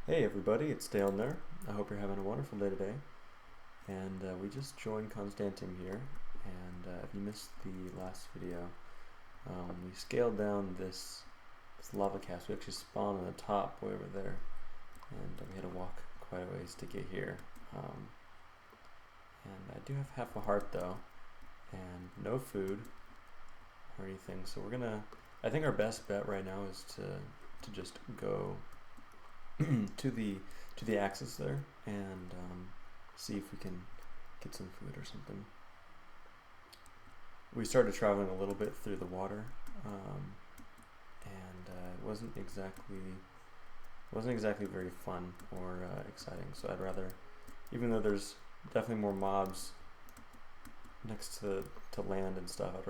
Hey everybody, it's Dale there. I hope you're having a wonderful day today. And we just joined Constantiam here, and if you missed the last video, we scaled down this lava cast. We actually spawned on the top way over there, and we had to walk quite a ways to get here. And I do have half a heart though, and no food or anything, so I think our best bet right now is to just go to the axis there and see if we can get some food or something. We started traveling a little bit through the water, and it wasn't exactly very fun or exciting. So I'd rather, even though there's definitely more mobs next to land and stuff, I'd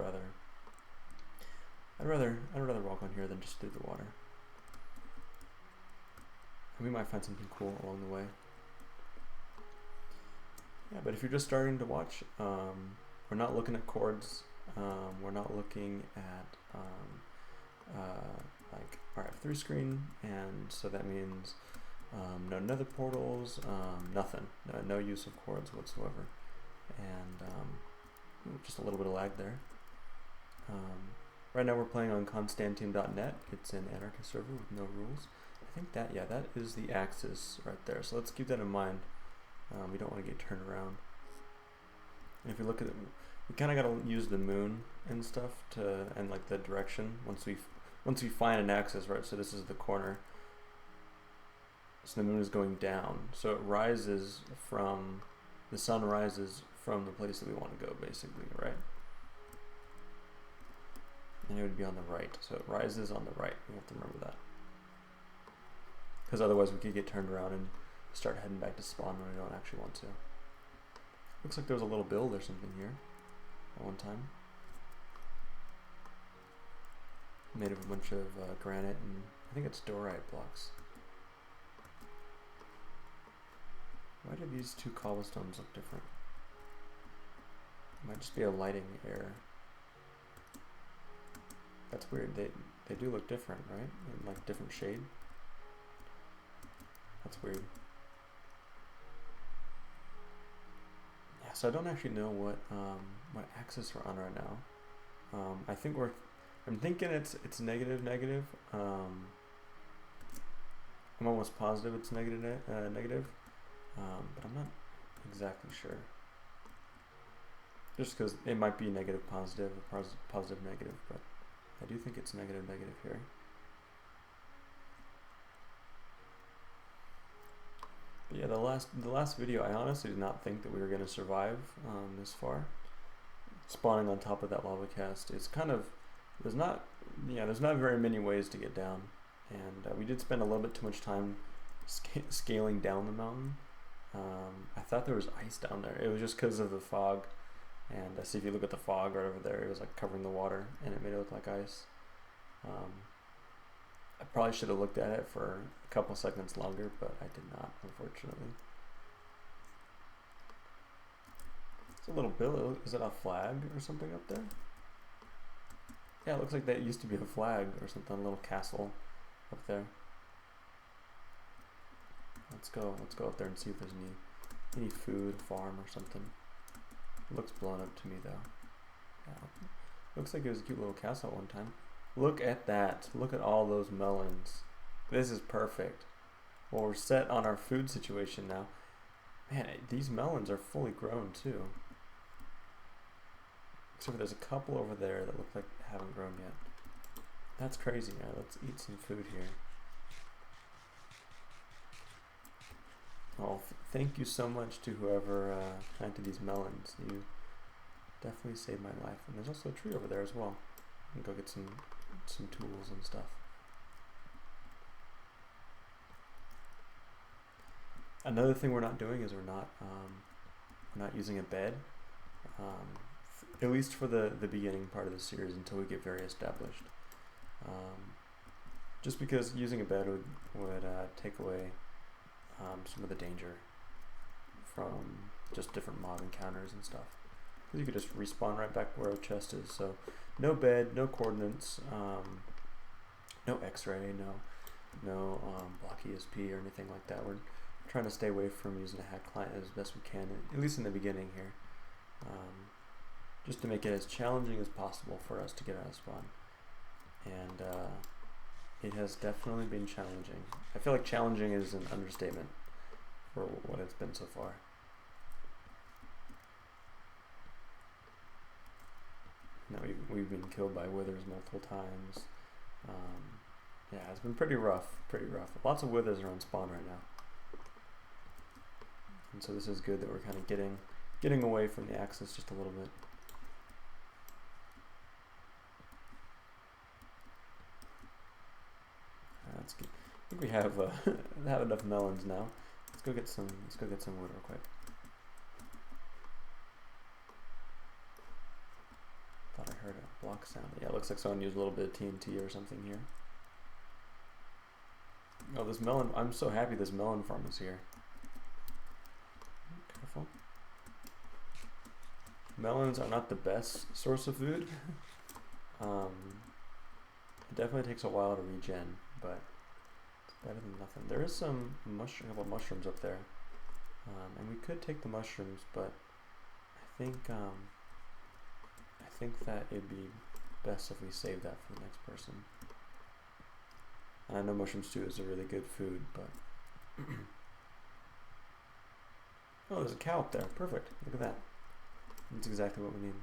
rather walk on here than just through the water. And we might find something cool along the way. Yeah, but if you're just starting to watch, we're not looking at chords. We're not looking at like our F3 screen, and so that means no nether portals, nothing, no use of chords whatsoever, and just a little bit of lag there. Right now we're playing on Constantiam.net. It's an anarchist server with no rules. I think that is the axis right there. So let's keep that in mind. We don't want to get turned around. And if you look at it, we kind of got to use the moon and stuff and like the direction once we find an axis, right? So this is the corner. So the moon is going down. So the sun rises from the place that we want to go, basically, right? And it would be on the right. So it rises on the right. We have to remember that. Because otherwise we could get turned around and start heading back to spawn when we don't actually want to. Looks like there was a little build or something here at one time. Made of a bunch of granite and I think it's dorite blocks. Why do these two cobblestones look different? It might just be a lighting error. That's weird. They do look different, right? In like different shade. That's weird. Yeah, so I don't actually know what axis we're on right now. I'm thinking it's negative. I'm almost positive it's negative, but I'm not exactly sure. Just because it might be negative positive, or positive negative, but I do think it's negative here. But yeah, the last video, I honestly did not think that we were going to survive this far. Spawning on top of that lava cast is kind of, there's not very many ways to get down, and we did spend a little bit too much time scaling down the mountain. I thought there was ice down there. It was just because of the fog, and see if you look at the fog right over there, it was like covering the water, and it made it look like ice. I probably should have looked at it for a couple seconds longer, but I did not, unfortunately. It's a little bill. Is it a flag or something up there? Yeah, it looks like that used to be a flag or something, a little castle up there. Let's go up there and see if there's any food, farm or something. It looks blown up to me though. Yeah, looks like it was a cute little castle at one time. Look at that. Look at all those melons. This is perfect. Well, we're set on our food situation now. Man, these melons are fully grown too. Except for there's a couple over there that look like they haven't grown yet. That's crazy. Now let's eat some food here. Oh, thank you so much to whoever planted these melons. You definitely saved my life. And there's also a tree over there as well. I can go get some tools and stuff. Another thing we're not doing is we're not using a bed, at least for the beginning part of the series until we get very established. Just because using a bed would take away some of the danger from just different mob encounters and stuff. Because you could just respawn right back where our chest is. So no bed, no coordinates, no x-ray, no block ESP or anything like that. We're trying to stay away from using a hack client as best we can, at least in the beginning here, just to make it as challenging as possible for us to get out of spawn. And it has definitely been challenging. I feel like challenging is an understatement for what it's been so far. Now we've been killed by withers multiple times. Yeah, it's been pretty rough, Lots of withers are on spawn right now. And so this is good that we're kind of getting away from the axis just a little bit. That's good. I think we have have enough melons now. Let's go get some wood real quick. Thought I heard a block sound. Yeah, it looks like someone used a little bit of TNT or something here. Oh, this melon, I'm so happy this melon farm is here. Careful. Melons are not the best source of food. It definitely takes a while to regen, but it's better than nothing. There is some couple mushrooms up there, and we could take the mushrooms, but I think that it'd be best if we save that for the next person. And I know mushroom stew is a really good food, but oh, there's a cow up there. Perfect. Look at that. That's exactly what we need.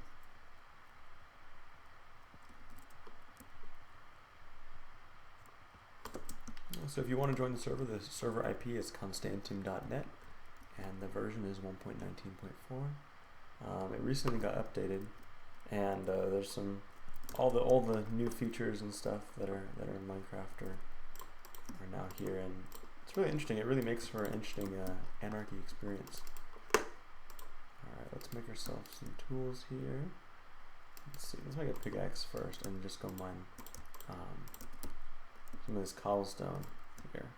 So if you want to join the server IP is constantiam.net, and the version is 1.19.4. It recently got updated, and there's some all the new features and stuff that are in Minecraft are now here, and it's really interesting. It really makes for an interesting anarchy experience. Alright, let's make ourselves some tools here. Let's see, let's make a pickaxe first and just go mine some of this cobblestone here.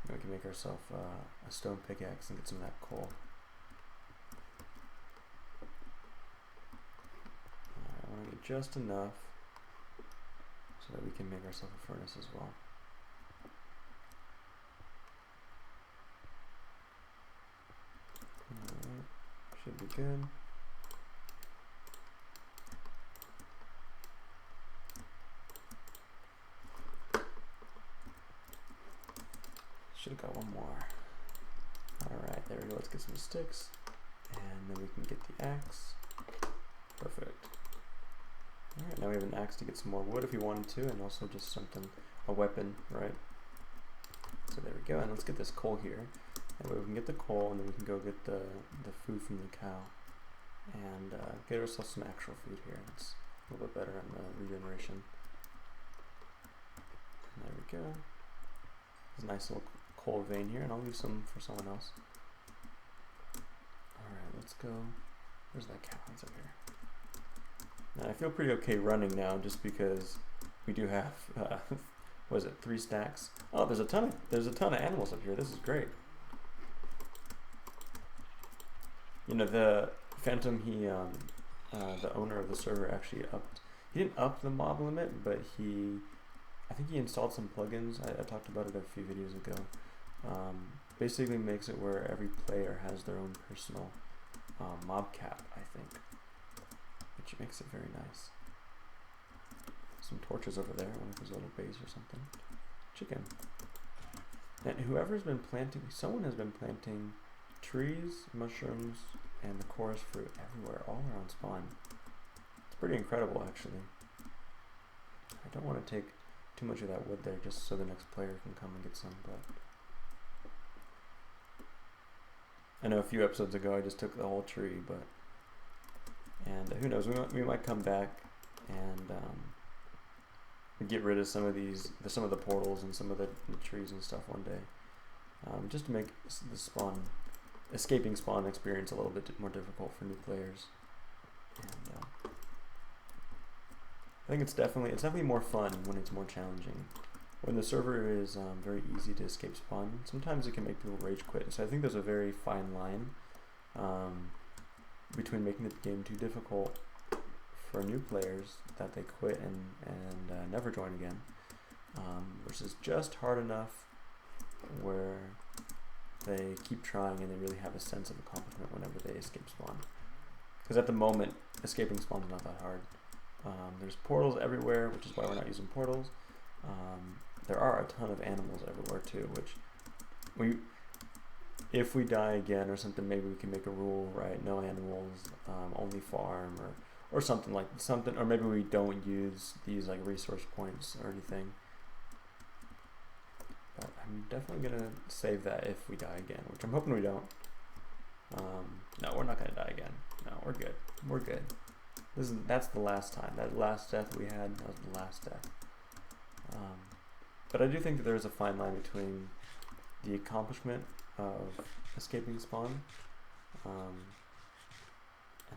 And we can make ourselves a stone pickaxe and get some of that coal. Alright, I want to get just enough so that we can make ourselves a furnace as well. Alright, should be good. Should have got one more. Alright, there we go. Let's get some sticks. And then we can get the axe. Perfect. Alright, now we have an axe to get some more wood if we wanted to, and also just a weapon, right? So there we go, and let's get this coal here. That way we can get the coal, and then we can go get the food from the cow. And get ourselves some actual food here. That's a little bit better on the regeneration. And there we go. There's a nice little coal vein here, and I'll leave some for someone else. Alright, let's go. Where's that cow? It's up here. Now I feel pretty okay running now, just because we do have what is it, 3 stacks? Oh, there's a ton of animals up here. This is great. You know, the Phantom, the owner of the server actually he didn't up the mob limit, but I think he installed some plugins. I talked about it a few videos ago. Basically makes it where every player has their own personal mob cap, I think, which makes it very nice. Some torches over there. I wonder if there's a little base or something. Chicken. And whoever's been planting, someone has been planting trees, mushrooms, and the chorus fruit everywhere, all around spawn. It's pretty incredible, actually. I don't want to take too much of that wood there, just so the next player can come and get some, but I know a few episodes ago I just took the whole tree, and who knows, we might come back and get rid of some of the portals and some of the trees and stuff one day, just to make the escaping spawn experience a little bit more difficult for new players. And I think it's definitely more fun when it's more challenging. When the server is very easy to escape spawn, sometimes it can make people rage quit. So I think there's a very fine line between making the game too difficult for new players that they quit and never join again, versus just hard enough where they keep trying and they really have a sense of accomplishment whenever they escape spawn. Because at the moment, escaping spawn is not that hard. There's portals everywhere, which is why we're not using portals. There are a ton of animals everywhere too, which if we die again or something, maybe we can make a rule, right? No animals, only farm, or something like something, or maybe we don't use these like resource points or anything. But I'm definitely gonna save that if we die again, which I'm hoping we don't. No, we're not gonna die again. No, we're good. We're good. That's the last time. That last death we had, that was the last death. But I do think that there's a fine line between the accomplishment of escaping spawn, and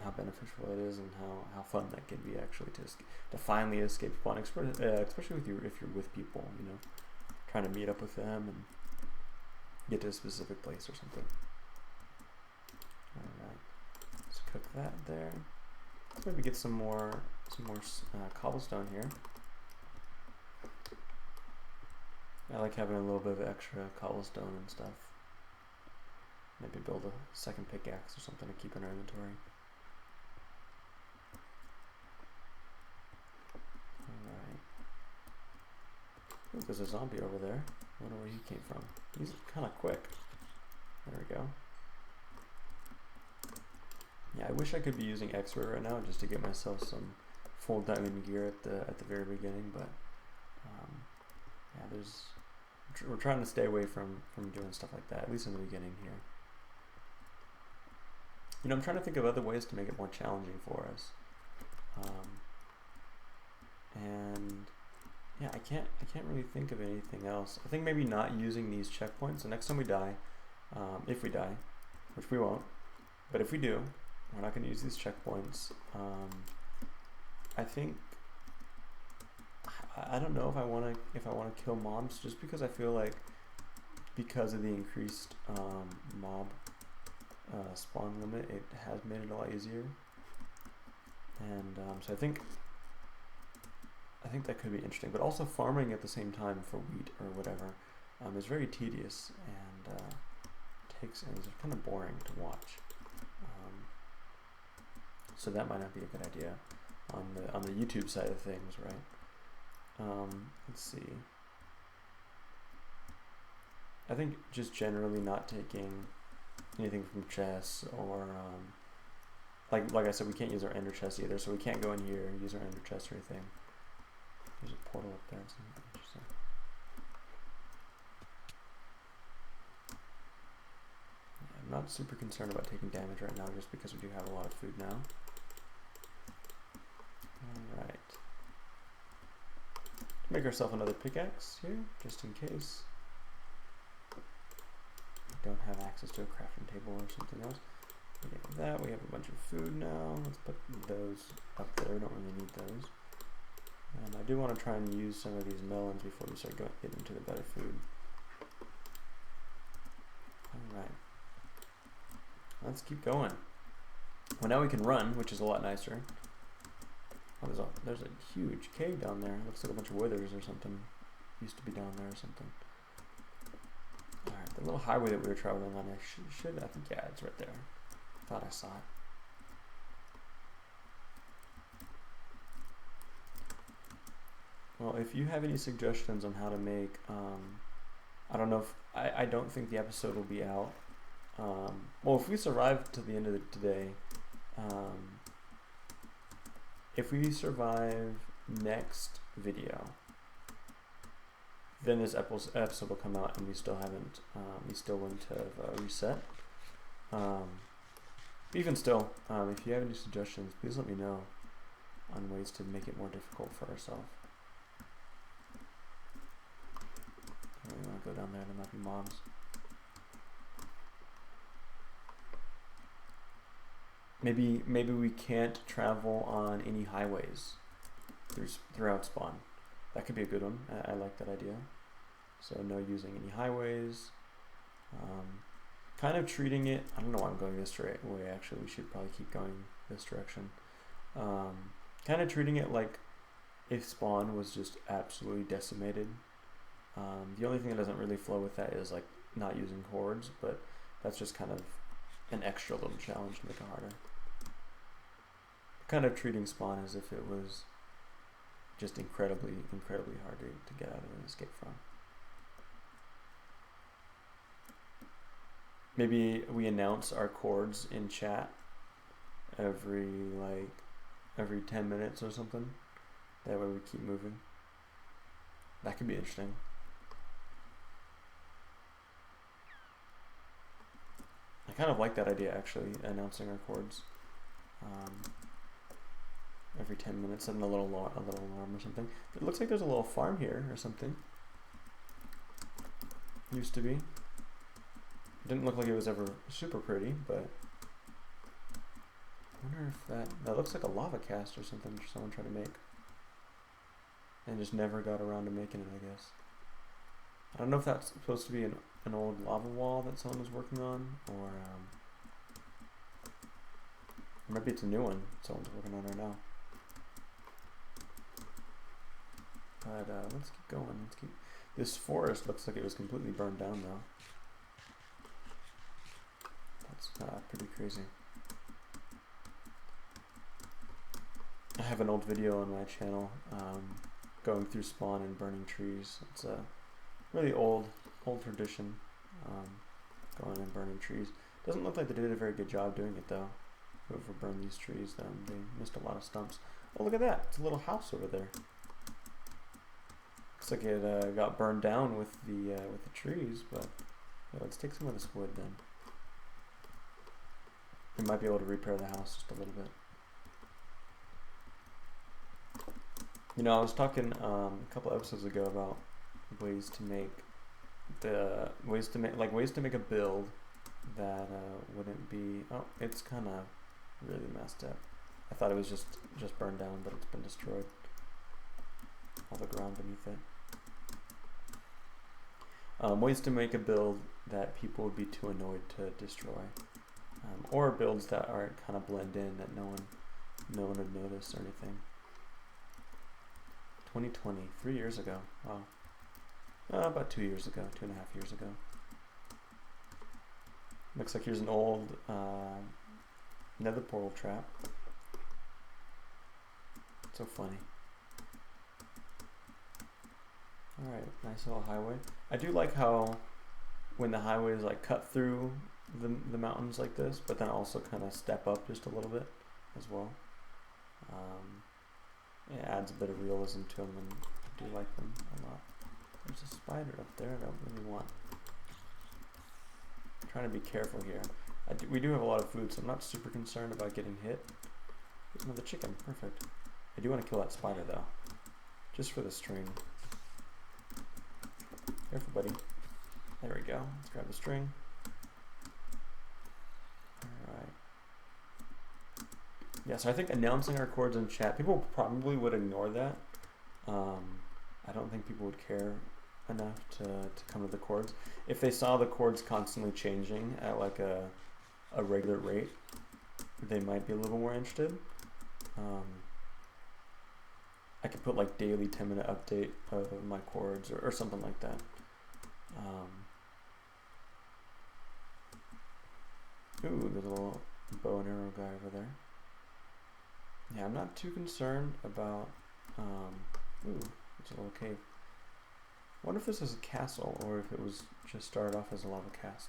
how beneficial it is, and how fun that can be actually to finally escape spawn, especially if you're with people, you know, trying to meet up with them and get to a specific place or something. All right, let's cook that there. Let's maybe get some more cobblestone here. I like having a little bit of extra cobblestone and stuff. Maybe build a second pickaxe or something to keep in our inventory. Alright. There's a zombie over there. I wonder where he came from. He's kind of quick. There we go. Yeah, I wish I could be using X-ray right now just to get myself some full diamond gear at the very beginning, but yeah, we're trying to stay away from doing stuff like that, at least in the beginning here. You know, I'm trying to think of other ways to make it more challenging for us. And yeah, I can't really think of anything else. I think maybe not using these checkpoints. The next time we die, if we die, which we won't, but if we do, we're not going to use these checkpoints. I think I don't know if I want to kill mobs, just because I feel like because of the increased mob spawn limit, it has made it a lot easier. And so I think that could be interesting. But also farming at the same time for wheat or whatever is very tedious and it's kind of boring to watch. So that might not be a good idea on the YouTube side of things, right? Let's see. I think just generally not taking anything from chests, or like I said, we can't use our ender chest either, so we can't go in here and use our ender chest or anything. There's a portal up there. It's interesting. Yeah, I'm not super concerned about taking damage right now, just because we do have a lot of food now. All right. Make ourselves another pickaxe here, just in case we don't have access to a crafting table or something else. We have that. We have a bunch of food now. Let's put those up there. We don't really need those. And I do want to try and use some of these melons before we start getting into the better food. Alright. Let's keep going. Well, now we can run, which is a lot nicer. Oh, there's a huge cave down there. Looks like a bunch of withers or something. Used to be down there or something. Alright, the little highway that we were traveling on, I think, yeah, it's right there. Thought I saw it. Well, if you have any suggestions on how to make, I don't know if, I don't think the episode will be out. Well, if we survive to the end of the day, if we survive next video, then this episode will come out and we still wouldn't have reset. Even still, if you have any suggestions, please let me know on ways to make it more difficult for ourselves. I really want to go down there, there might be mobs. Maybe we can't travel on any highways throughout spawn. That could be a good one. I like that idea. So no using any highways. Kind of treating it, I don't know why I'm going this way actually, we should probably keep going this direction. Kind of treating it like if spawn was just absolutely decimated. The only thing that doesn't really flow with that is like not using hordes, but that's just kind of an extra little challenge to make it harder. Kind of treating spawn as if it was just incredibly hard to get out of and escape from. Maybe we announce our chords in chat every 10 minutes or something. That way we keep moving. That could be interesting. I kind of like that idea actually, announcing our chords every 10 minutes, setting a little alarm or something. It looks like there's a little farm here or something. Used to be. Didn't look like it was ever super pretty, but I wonder if that looks like a lava cast or something someone tried to make and just never got around to making it, I guess. I don't know if that's supposed to be an old lava wall that someone was working on, or maybe it's a new one someone's working on right now. But let's keep going. This forest looks like it was completely burned down though. That's pretty crazy. I have an old video on my channel going through spawn and burning trees. It's a really old tradition, going and burning trees. Doesn't look like they did a very good job doing it though. Whoever burned these trees, they missed a lot of stumps. Oh, look at that! It's a little house over there. Looks like it got burned down with the trees, but yeah, let's take some of this wood then. We might be able to repair the house just a little bit. You know, I was talking a couple episodes ago about ways to make a build that wouldn't be. Oh, it's kind of really messed up. I thought it was just burned down, but it's been destroyed. All the ground beneath it. Ways to make a build that people would be too annoyed to destroy, or builds that are kind of blend in that no one would notice or anything. 2020, 3 years ago. Wow. About 2 years ago, 2.5 years ago. Looks like here's an old nether portal trap. So funny. Alright, nice little highway. I do like how when the highway is like cut through the mountains like this, but then also kind of step up just a little bit as well. It adds a bit of realism to them, and I do like them a lot. There's a spider up there I don't really want. I'm trying to be careful here. We do have a lot of food, so I'm not super concerned about getting hit. There's another chicken, perfect. I do want to kill that spider though, just for the string. Careful, buddy. There we go. Let's grab the string. Alright. Yeah, so I think announcing our chords in chat, people probably would ignore that. I don't think people would care enough to come to the chords. If they saw the chords constantly changing at like a regular rate, they might be a little more interested. I could put like daily 10-minute update of my chords or something like that. Ooh, there's a little bow and arrow guy over there. Yeah, I'm not too concerned about, ooh, it's a little cave. I wonder if this is a castle or if it was just started off as a lava cast.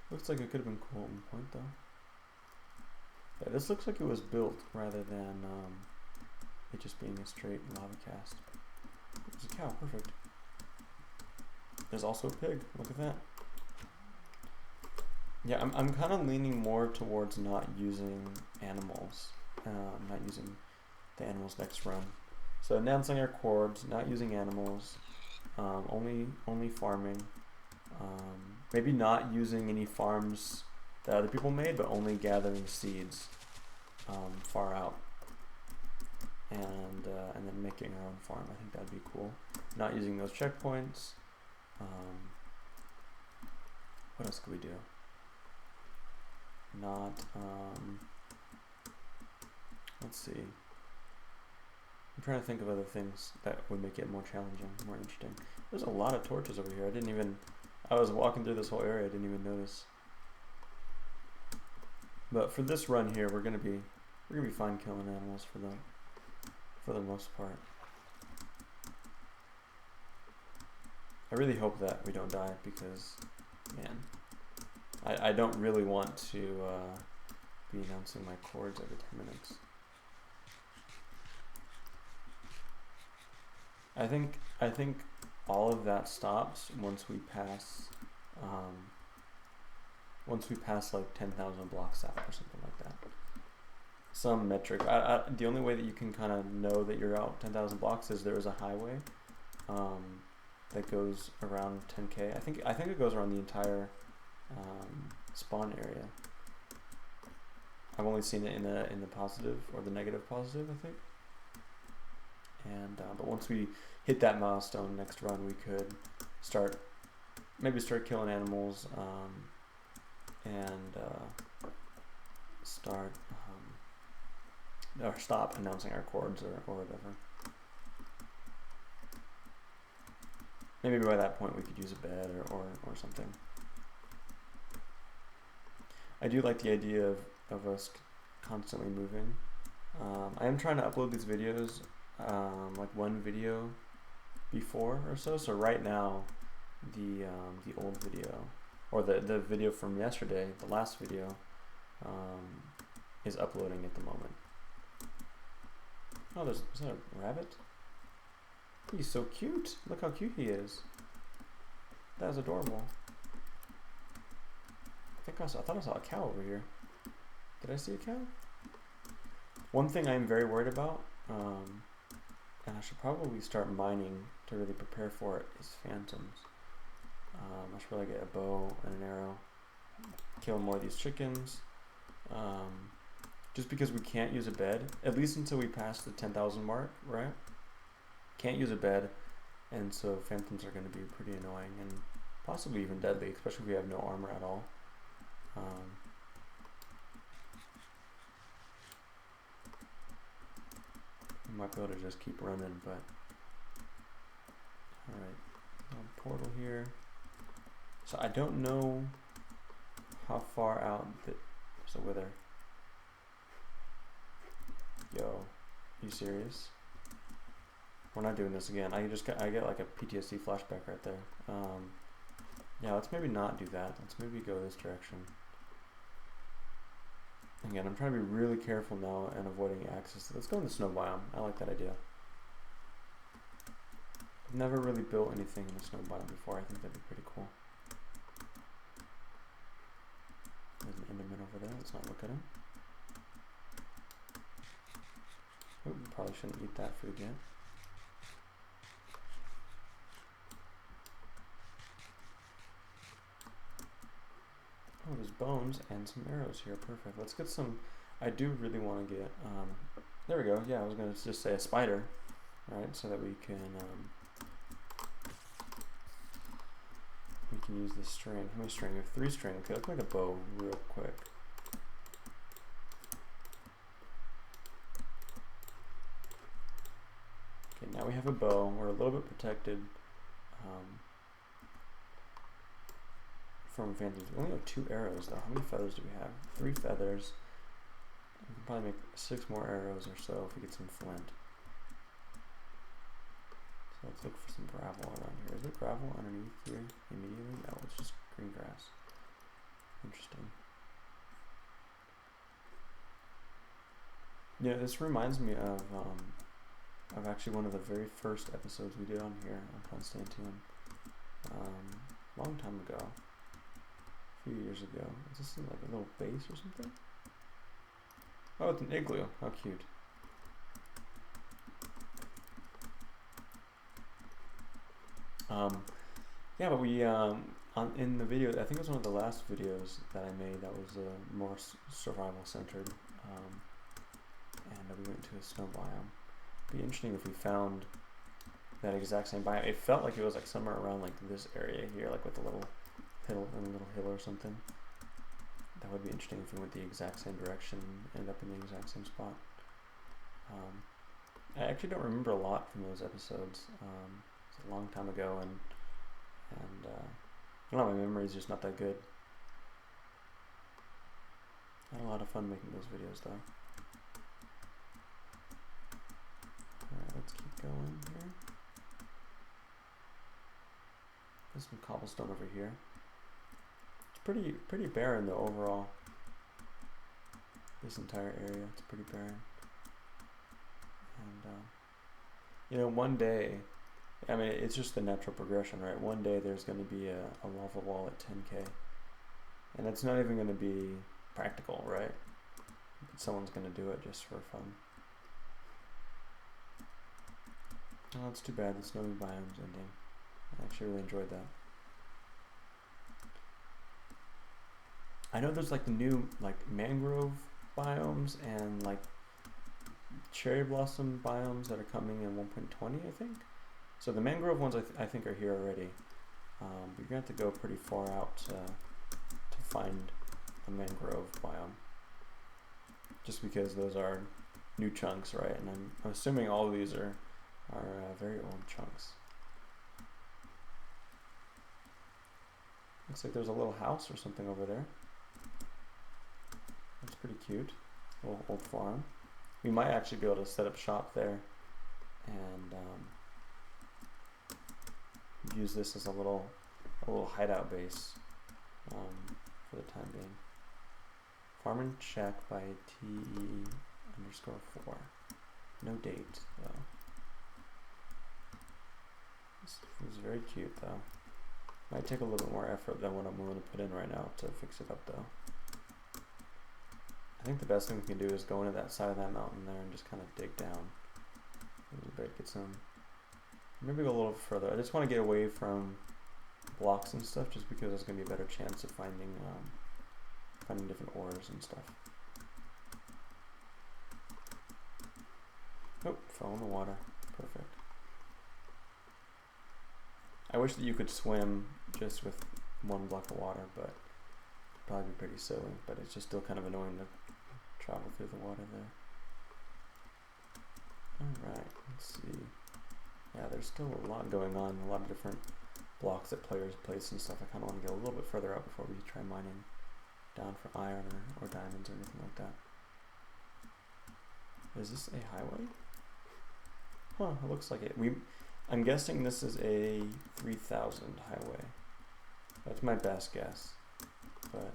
Looks like it could have been cool at one point though. Yeah, this looks like it was built rather than it just being a straight lava cast. There's a cow, perfect. There's also a pig, look at that. Yeah, I'm kind of leaning more towards not using animals, not using the animals next run. So announcing our chords, not using animals, only farming. Maybe not using any farms that other people made, but only gathering seeds far out, and then making our own farm. I think that'd be cool. Not using those checkpoints. What else could we do? Not let's see. I'm trying to think of other things that would make it more challenging, more interesting. There's a lot of torches over here. I was walking through this whole area, I didn't even notice. But for this run here, we're gonna be fine killing animals for the most part. I really hope that we don't die because, man, I don't really want to be announcing my chords every 10 minutes. I think all of that stops once we pass like 10,000 blocks out or something like that. Some metric. The only way that you can kind of know that you're out 10,000 blocks is there is a highway that goes around 10K. I think it goes around the entire spawn area. I've only seen it in the positive or the negative positive, I think. And but once we hit that milestone next run, we could start killing animals and or stop announcing our chords or whatever. Maybe by that point we could use a bed or something. I do like the idea of us constantly moving. I am trying to upload these videos like one video before or so. So right now, the old video or the video from yesterday, the last video, is uploading at the moment. Oh, is that a rabbit? He's so cute. Look how cute he is. That is adorable. I thought I saw a cow over here. Did I see a cow? One thing I'm very worried about, and I should probably start mining to really prepare for it, is phantoms. I should probably get a bow and an arrow, kill more of these chickens. Just because we can't use a bed, at least until we pass the 10,000 mark, right? Can't use a bed, and so phantoms are going to be pretty annoying and possibly even deadly, especially if we have no armor at all. We might be able to just keep running, but alright, portal here. So I don't know how far out there's a wither. Yo, you serious? We're not doing this again. I get like a PTSD flashback right there. Yeah, let's maybe not do that. Let's maybe go this direction. Again, I'm trying to be really careful now and avoiding access. Let's go in the snow biome. I like that idea. I've never really built anything in the snow biome before. I think that'd be pretty cool. There's an Enderman over there. Let's not look at him. Oh, probably shouldn't eat that food yet. Oh, there's bones and some arrows here. Perfect. Let's get some. I do really want to get. There we go. Yeah, I was going to just say a spider, right? So that we can use this string. How many string? We have 3 string. Okay, let's make a bow real quick. Okay, now we have a bow. We're a little bit protected from phantoms. We only have 2 arrows though. How many feathers do we have? 3 feathers. We can probably make 6 more arrows or so if we get some flint. So let's look for some gravel around here. Is there gravel underneath here immediately? No, it's just green grass. Interesting. Yeah, this reminds me of actually one of the very first episodes we did on here on Constantiam. Long time ago. A few years ago. Is this like a little base or something? Oh, it's an igloo. How cute. Yeah, but we in the video, I think it was one of the last videos that I made that was more survival centered, and we went to a snow biome. It'd be interesting if we found that exact same biome. It felt like it was like somewhere around like this area here, like with a little hill or something. That would be interesting if we went the exact same direction and ended up in the exact same spot. I actually don't remember a lot from those episodes. It's a long time ago, and I don't know, my memory's just not that good. I had a lot of fun making those videos, though. Alright, let's keep going here. There's some cobblestone over here. It's pretty barren, though, overall. This entire area, it's pretty barren. And, you know, one day, I mean, it's just the natural progression, right? One day there's going to be a lava wall at 10k. And it's not even going to be practical, right? Someone's going to do it just for fun. Oh, it's too bad the snowy biome's ending. I actually really enjoyed that. I know there's like the new like mangrove biomes and like cherry blossom biomes that are coming in 1.20, I think. So the mangrove ones I think are here already. But you're gonna have to go pretty far out to find a mangrove biome. Just because those are new chunks, right? And I'm assuming all of these are very old chunks. Looks like there's a little house or something over there. That's pretty cute. A little old farm. We might actually be able to set up shop there and use this as a little hideout base for the time being. Farm and shack by TE_4. No date though. This is very cute though. Might take a little bit more effort than what I'm willing to put in right now to fix it up though. I think the best thing we can do is go into that side of that mountain there and just kind of dig down a little bit, get some, maybe go a little further. I just want to get away from blocks and stuff just because there's going to be a better chance of finding different ores and stuff. Oh, fell in the water. Perfect. I wish that you could swim just with one block of water, but it'd probably be pretty silly. But it's just still kind of annoying to travel through the water there. Alright, let's see. Yeah, there's still a lot going on, a lot of different blocks that players place and stuff. I kind of want to get a little bit further out before we try mining down for iron or diamonds or anything like that. Is this a highway? Huh, it looks like it. I'm guessing this is a 3000 highway. That's my best guess, but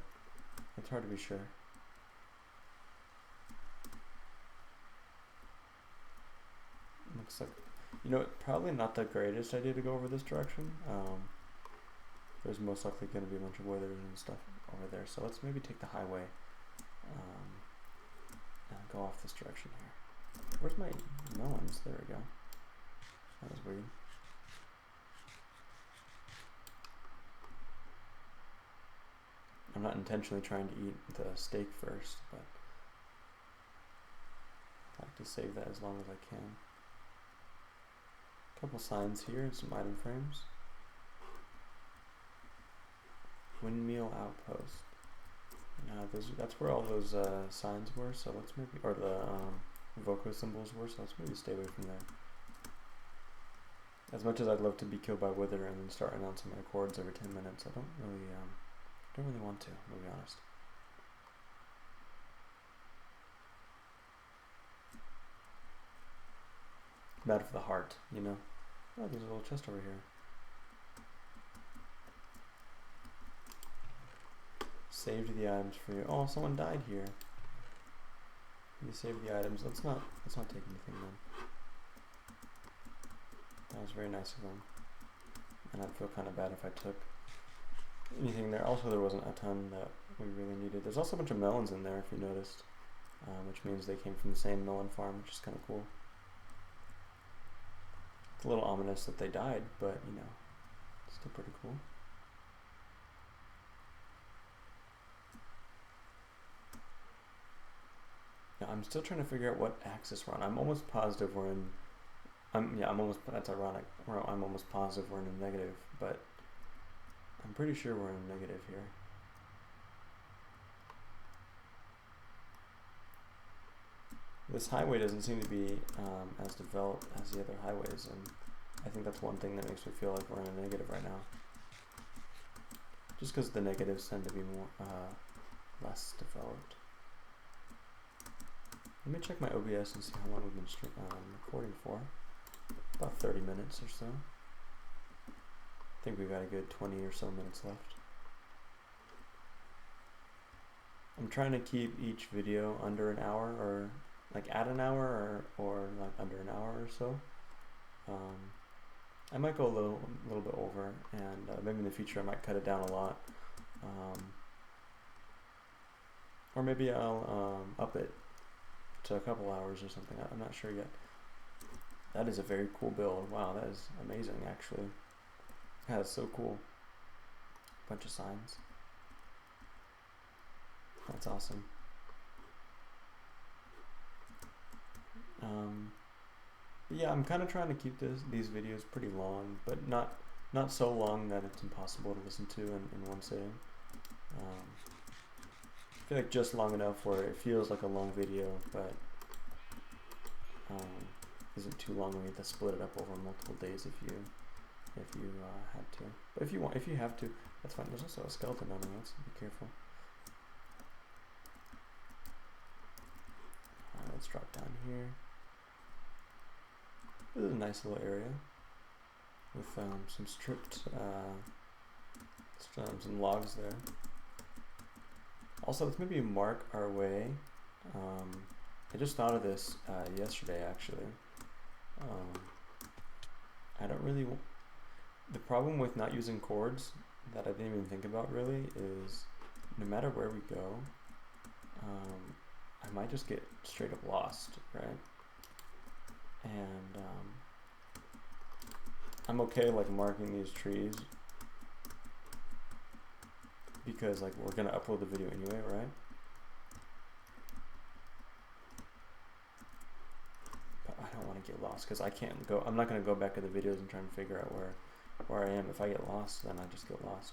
it's hard to be sure. Looks like, you know, probably not the greatest idea to go over this direction. There's most likely going to be a bunch of withers and stuff over there, so let's maybe take the highway and go off this direction here. Where's my melons? There we go. That was weird. I'm not intentionally trying to eat the steak first, but I like to save that as long as I can. Couple signs here and some item frames. Windmill outpost. That's where all those signs were, so let's maybe, or the Voco symbols were, so let's maybe stay away from there. As much as I'd love to be killed by wither and then start announcing my chords every 10 minutes, I don't really want to be honest. Bad for the heart, you know. Oh, there's a little chest over here. Saved the items for you. Oh, someone died here. You saved the items. Let's not take anything then. That was very nice of them. And I'd feel kind of bad if I took anything there. Also, there wasn't a ton that we really needed. There's also a bunch of melons in there, if you noticed, which means they came from the same melon farm, which is kind of cool. It's a little ominous that they died, but you know, it's still pretty cool. Now, I'm still trying to figure out what axis we're on. I'm almost positive we're in. That's ironic. I'm almost positive we're in a negative, but I'm pretty sure we're in a negative here. this highway doesn't seem to be as developed as the other highways, and I think that's one thing that makes me feel like we're in a negative right now. Just because the negatives tend to be more less developed. Let me check my OBS and see how long we've been recording for. About 30 minutes or so. I think we've got a good 20 or so minutes left. I'm trying to keep each video under an hour, or like at an hour, or like under an hour or so. I might go a little bit over, and maybe in the future I might cut it down a lot. Or maybe I'll up it to a couple hours or something. I'm not sure yet. That is a very cool build. Wow, that is amazing actually. That is so cool. Bunch of signs. That's awesome. But yeah, I'm kind of trying to keep these videos pretty long, but not so long that it's impossible to listen to in one sitting. I feel like just long enough where it feels like a long video, but isn't too long when you have to split it up over multiple days if you had to. But if you have to, that's fine. There's also a skeleton down there, so be careful. Let's drop down here. This is a nice little area with some stripped, some logs there. Also, let's maybe mark our way. I just thought of this yesterday, actually. I don't really. The problem with not using chords that I didn't even think about really is no matter where we go, I might just get straight up lost, right? And I'm okay like marking these trees because like we're gonna upload the video anyway, right? But I don't want to get lost because I can't go. I'm not gonna go back to the videos and try and figure out where I am. If I get lost, then I just get lost.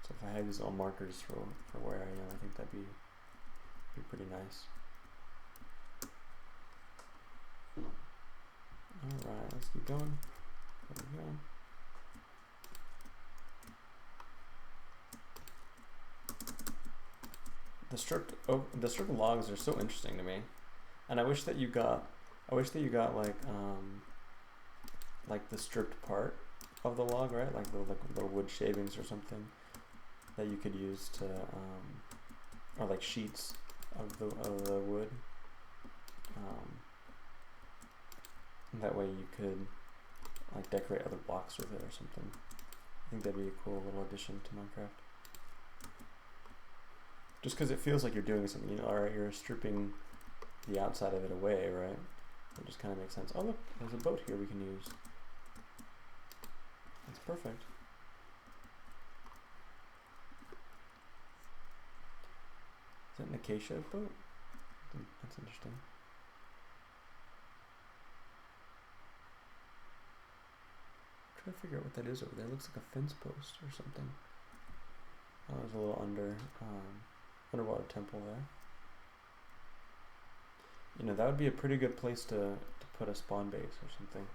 So if I have these little markers for where I am, I think that'd be pretty nice. Alright, let's keep going. There we go. The stripped logs are so interesting to me, and I wish that you got like the stripped part of the log, right? Like little wood shavings or something that you could use to or like sheets of the wood. That way you could like decorate other blocks with it or something. I think that'd be a cool little addition to Minecraft. Just because it feels like you're doing something, you know, alright, you're stripping the outside of it away, right? It just kind of makes sense. Oh look, there's a boat here we can use. That's perfect. Is that an acacia boat? That's interesting. Try to figure out what that is over there. It looks like a fence post or something. Oh, there's a little underwater temple there. You know, that would be a pretty good place to put a spawn base or something.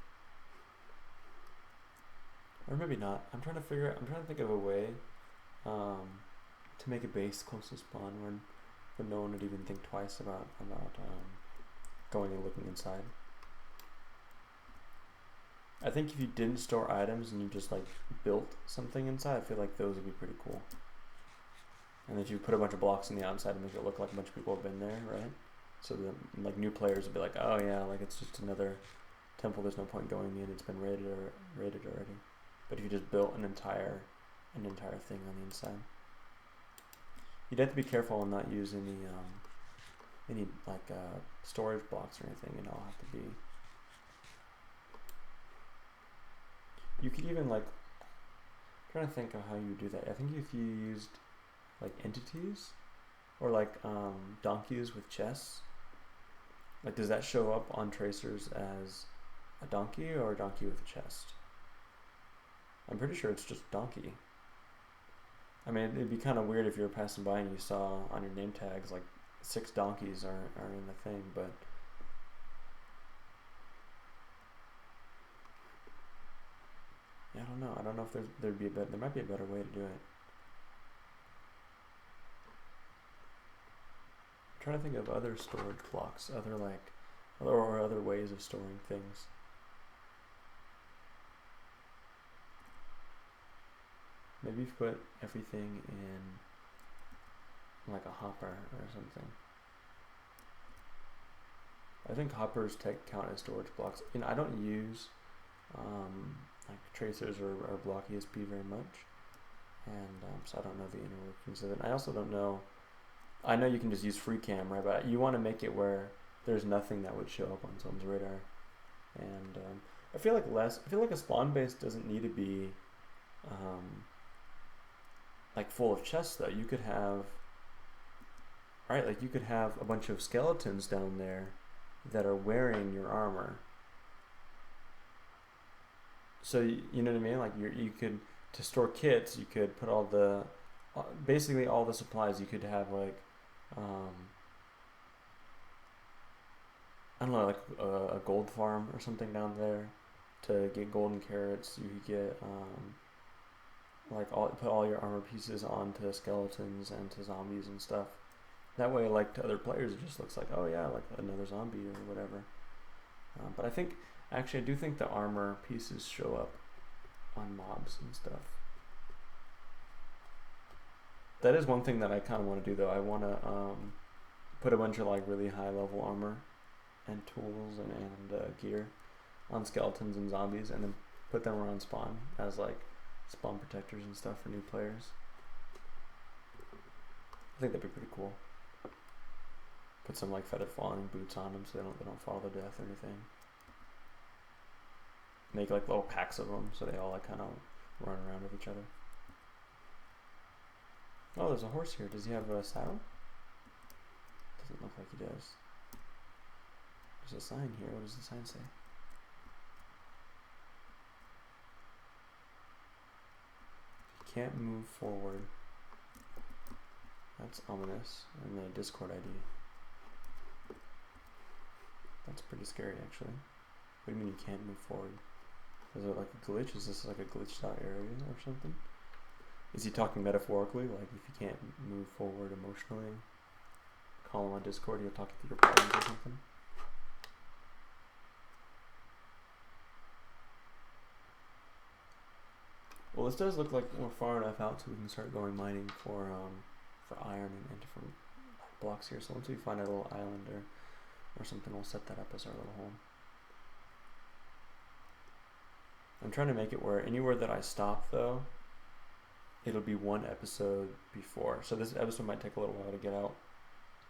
Or maybe not. I'm trying to think of a way to make a base close to spawn when no one would even think twice about going and looking inside. I think if you didn't store items and you just like built something inside, I feel like those would be pretty cool. And if you put a bunch of blocks on the outside and make it look like a bunch of people have been there, right? So that like new players would be like, oh yeah, like it's just another temple. There's no point going in. It's been raided already. But if you just built an entire thing on the inside, you'd have to be careful and not use any like storage blocks or anything. It'd all have to be. You could even like. I'm trying to think of how you do that. I think if you used like entities or like donkeys with chests, like does that show up on tracers as a donkey or a donkey with a chest? I'm pretty sure it's just donkey. I mean, it'd be kind of weird if you were passing by and you saw on your name tags like 6 donkeys are in the thing, but know. I don't know if there might be a better way to do it. I'm trying to think of other storage blocks, other ways of storing things. Maybe put everything in like a hopper or something. I think hoppers count as storage blocks. You know, I don't use like tracers or block ESP very much, and so I don't know the inner workings of it. I also don't know. I know you can just use FreeCam, right? But you want to make it where there's nothing that would show up on someone's radar. And I feel like a spawn base doesn't need to be like full of chests though. You could have, right? Like you could have a bunch of skeletons down there that are wearing your armor. So you know what I mean? Like you could, to store kits, you could put all the basically all the supplies. You could have like I don't know, like a gold farm or something down there to get golden carrots. You could get put all your armor pieces onto skeletons and to zombies and stuff. That way, like to other players, it just looks like, oh yeah, like another zombie or whatever. But I do think the armor pieces show up on mobs and stuff. That is one thing that I kind of want to do though. I want to put a bunch of like really high level armor and tools and gear on skeletons and zombies, and then put them around spawn as like spawn protectors and stuff for new players. I think that'd be pretty cool. Put some like feathered falling boots on them so they don't fall to death or anything. Make like little packs of them so they all like kind of run around with each other. Oh, there's a horse here. Does he have a saddle? Doesn't look like he does. There's a sign here. What does the sign say? You can't move forward. That's ominous. And the Discord ID. That's pretty scary, actually. What do you mean you can't move forward? Is it like a glitch? Is this like a glitched out area or something? Is he talking metaphorically? Like if you can't move forward emotionally, call him on Discord, you're talking through your problems or something? Well, this does look like we're far enough out so we can start going mining for iron and different blocks here. So once we find a little island or something, we'll set that up as our little home. I'm trying to make it where anywhere that I stop though, it'll be one episode before. So this episode might take a little while to get out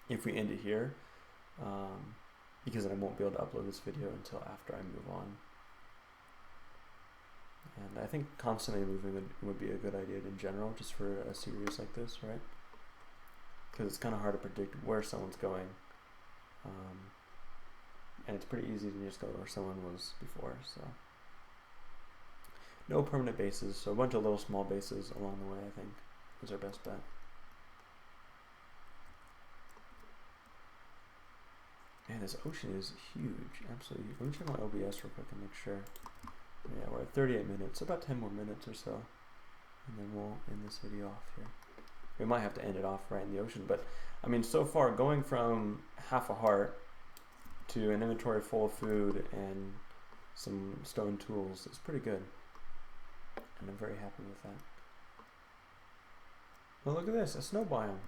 if we end it here, because I won't be able to upload this video until after I move on. And I think constantly moving would be a good idea in general, just for a series like this, right? Because it's kind of hard to predict where someone's going. And it's pretty easy to just go where someone was before, so. No permanent bases, so a bunch of little small bases along the way, I think, is our best bet. Man, this ocean is huge, absolutely huge. Let me check my OBS real quick and make sure. Yeah, we're at 38 minutes, so about 10 more minutes or so. And then we'll end this video off here. We might have to end it off right in the ocean, but I mean, so far, going from half a heart to an inventory full of food and some stone tools is pretty good. And I'm very happy with that. Well, look at this, a snow biome.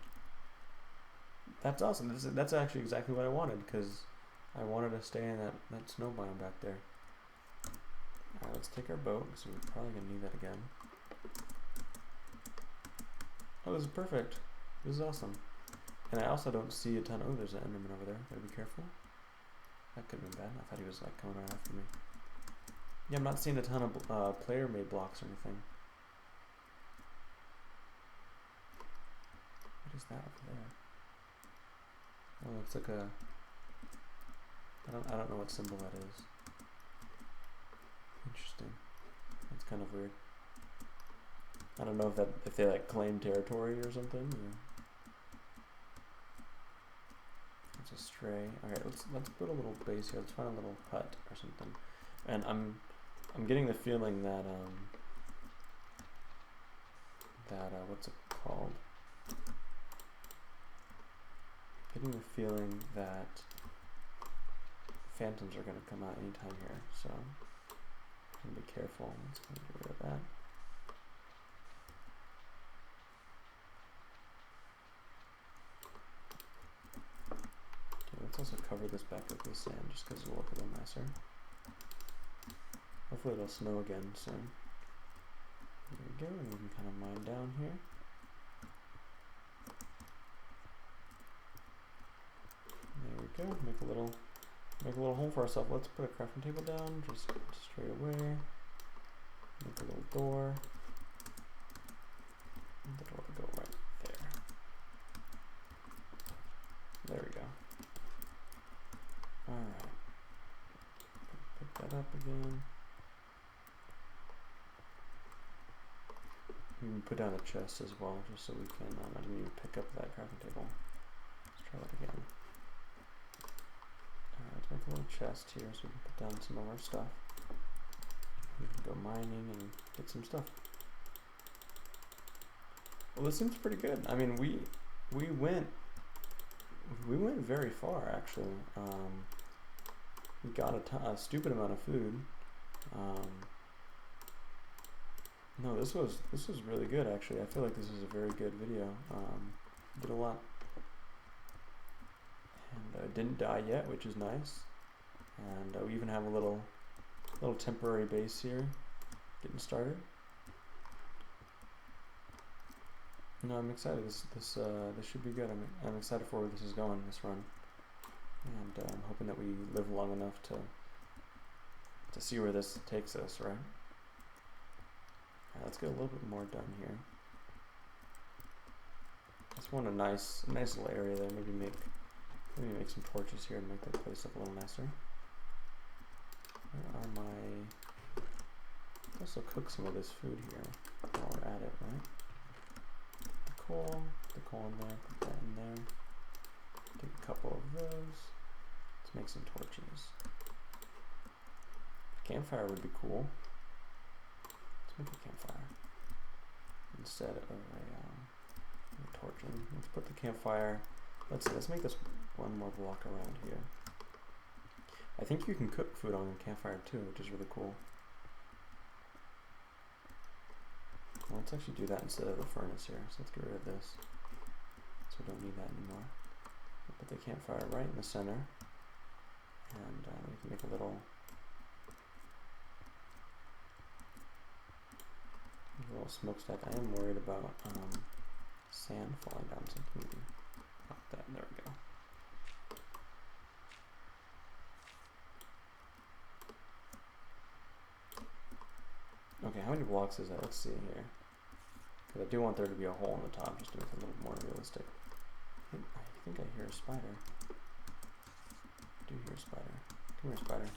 That's awesome. That's actually exactly what I wanted, because I wanted to stay in that snow biome back there. Alright, let's take our boat, because we're probably going to need that again. Oh, this is perfect. This is awesome. And I also don't see a ton. Oh, there's an Enderman over there. Gotta be careful. That could have been bad. I thought he was like coming right after me. Yeah, I'm not seeing a ton of player-made blocks or anything. What is that over there? Oh, looks like a. I don't know what symbol that is. Interesting. That's kind of weird. I don't know if they like claim territory or something. Or... It's a stray. Alright, let's put a little base here. Let's find a little hut or something. And I'm getting the feeling that that, what's it called? Getting the feeling that phantoms are going to come out anytime here, so I'm going to be careful. Let's get rid of that. Okay, let's also cover this back up with sand just because it'll look a little nicer. Hopefully it'll snow again soon. There we go, and we can kind of mine down here. There we go. Make a little hole for ourselves. Let's put a crafting table down just straight away. Make a little door. And the door will go right there. There we go. Alright. Pick that up again. We can put down a chest as well, just so we can, I didn't even pick up that crafting table. Let's try that again. Alright, let's make a little chest here so we can put down some of our stuff. We can go mining and get some stuff. Well, this seems pretty good. I mean, we went very far actually. We got a stupid amount of food. No, this was really good actually. I feel like this is a very good video. Did a lot, and didn't die yet, which is nice. And we even have a little temporary base here, getting started. No, I'm excited. This should be good. I'm excited for where this is going, this run, and I'm hoping that we live long enough to see where this takes us, right? Let's get a little bit more done here. Just want a nice little area there. Maybe make some torches here and make that place look a little nicer. Where are my? Also cook some of this food here while we're at it, right? The coal in there. Put that in there. Take a couple of those. Let's make some torches. A campfire would be cool. Make a campfire instead of a torch. Let's put the campfire. Let's make this one more block around here. I think you can cook food on a campfire too, which is really cool. Well, let's actually do that instead of the furnace here. So let's get rid of this. So we don't need that anymore. We'll put the campfire right in the center, and we can make a little smokestack. I am worried about sand falling down, so maybe like that. There we go. Okay, how many blocks is that? Let's see here. Because I do want there to be a hole on the top, just to make it a little more realistic. I think I hear a spider. I do hear a spider. Come here, spider.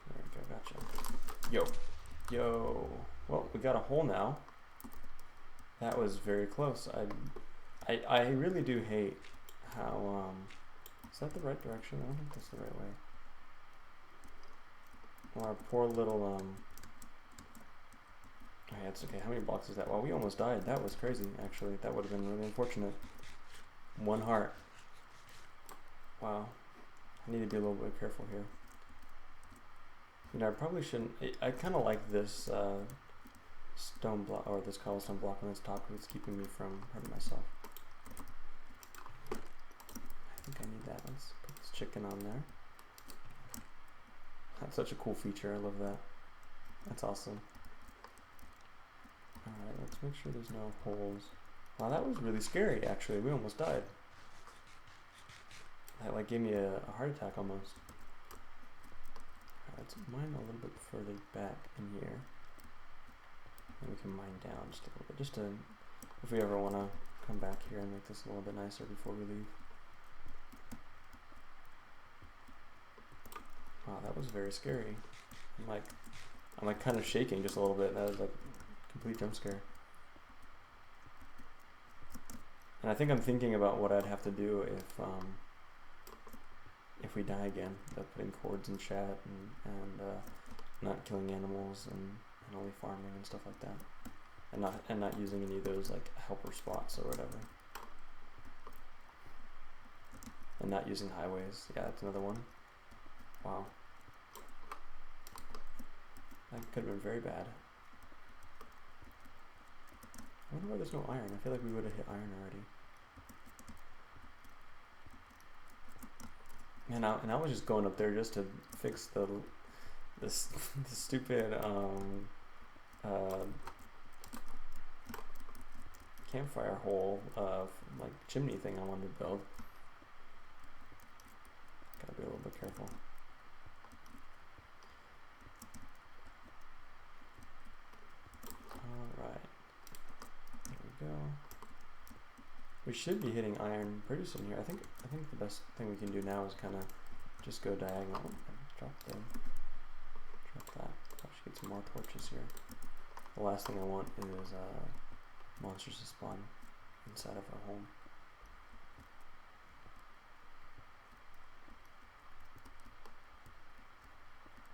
There we go, gotcha. Yo. Well, we got a hole now. That was very close. I really do hate how, is that the right direction? I don't think that's the right way. Well, our poor little, okay, it's okay. How many blocks is that? Well, we almost died. That was crazy, actually. That would have been really unfortunate. 1 heart. Wow. I need to be a little bit careful here. You know, I probably shouldn't. I kind of like this stone block, or this cobblestone block on this top, because it's keeping me from hurting myself. I think I need that. Let's put this chicken on there. That's such a cool feature. I love that. That's awesome. Alright, let's make sure there's no holes. Wow, that was really scary, actually. We almost died. That like gave me a heart attack almost. Let's mine a little bit further back in here, and we can mine down just a little bit, just to, if we ever want to come back here and make this a little bit nicer before we leave. Wow, that was very scary. I'm like kind of shaking just a little bit. That was like a complete jump scare. And I think I'm thinking about what I'd have to do if we die again, putting cords in chat and not killing animals and and only farming and stuff like that, and not using any of those like helper spots or whatever, and not using highways. Yeah, that's another one. Wow, that could have been very bad. I wonder why there's no iron. I feel like we would have hit iron already. And I was just going up there just to fix the stupid campfire hole like chimney thing I wanted to build. Gotta be a little bit careful. Alright. There we go. We should be hitting iron pretty soon here. I think the best thing we can do now is kind of just go diagonal. Drop that. I should get some more torches here. The last thing I want is monsters to spawn inside of our home.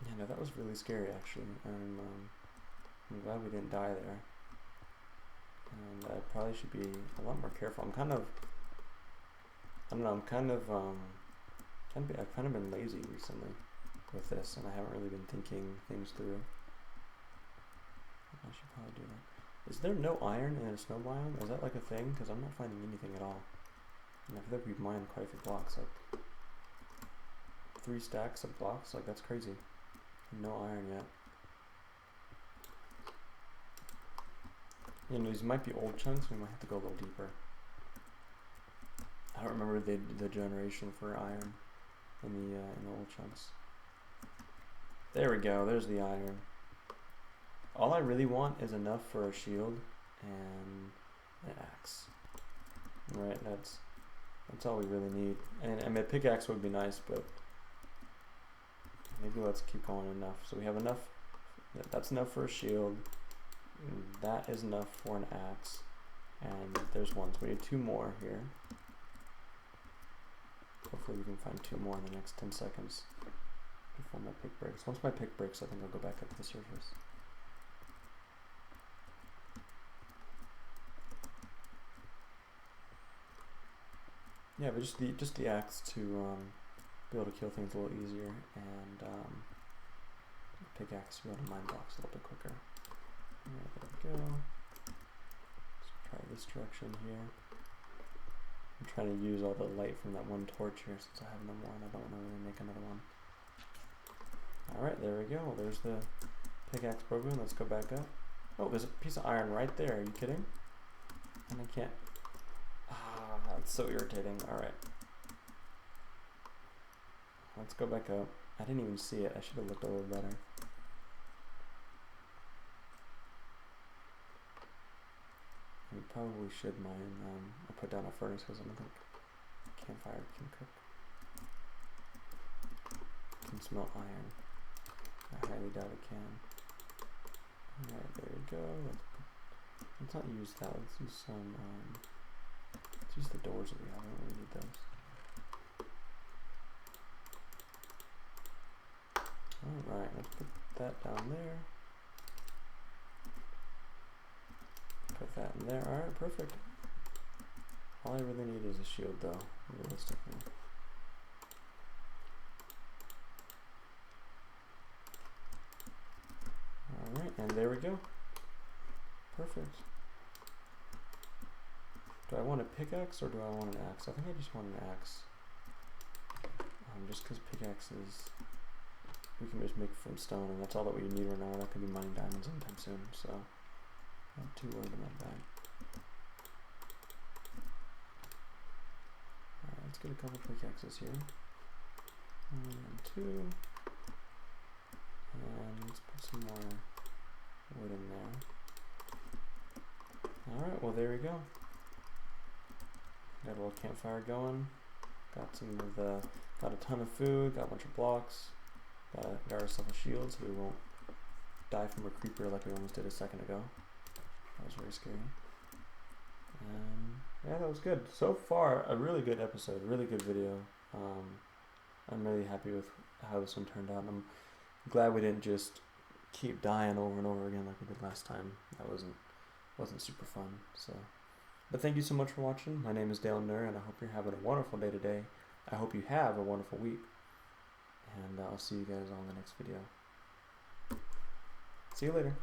Yeah, no, that was really scary actually. I'm glad we didn't die there. And I probably should be a lot more careful. I don't know, I've kind of been lazy recently with this, and I haven't really been thinking things through. I should probably do that. Is there no iron in a snow biome? Is that like a thing? Because I'm not finding anything at all. And I feel like we've mined quite a few blocks, like 3 stacks of blocks, like that's crazy. No iron yet. You know, these might be old chunks, we might have to go a little deeper. I don't remember the generation for iron in the old chunks. There we go, there's the iron. All I really want is enough for a shield and an axe. Right, that's all we really need. And I mean, a pickaxe would be nice, but maybe let's keep going enough. So we have enough, that's enough for a shield. That is enough for an axe, and there's one, so we need 2 more here. Hopefully we can find 2 more in the next 10 seconds before my pick breaks. Once my pick breaks, I think I'll go back up to the surface. Yeah, but just the axe to be able to kill things a little easier, and pickaxe to be able to mine blocks a little bit quicker. Alright, there we go. Let's try this direction here. I'm trying to use all the light from that one torch here since I have no more and I don't want to really make another one. Alright, there we go. There's the pickaxe broken. Let's go back up. Oh, there's a piece of iron right there. Are you kidding? And I can't. Ah, that's so irritating. Alright. Let's go back up. I didn't even see it. I should have looked a little better. We probably should mine, or put down a furnace because I don't think campfire can cook. Can smelt iron. I highly doubt it can. Alright, there we go. Let's not use that. Let's use some, let's use the doors that we have. I don't really need those. Alright, let's put that down there. Put that in there. Alright, perfect. All I really need is a shield though, realistically. Alright, and there we go. Perfect. Do I want a pickaxe or do I want an axe? I think I just want an axe. Just because pickaxes we can just make from stone, and that's all that we need right now. We're not going to be mining diamonds anytime soon, so I'm not too worried about that. Alright, let's get a couple pickaxes here. 1 and 2. And let's put some more wood in there. Alright, well there we go. Got a little campfire going. Got some of the, got a ton of food, got a bunch of blocks. Got ourselves a shield so we won't die from a creeper like we almost did a second ago. That was very scary. Yeah, that was good. So far, a really good episode, really good video. I'm really happy with how this one turned out. I'm glad we didn't just keep dying over and over again like we did last time. That wasn't super fun. So, but thank you so much for watching. My name is Dale Nur, and I hope you're having a wonderful day today. I hope you have a wonderful week, and I'll see you guys on the next video. See you later.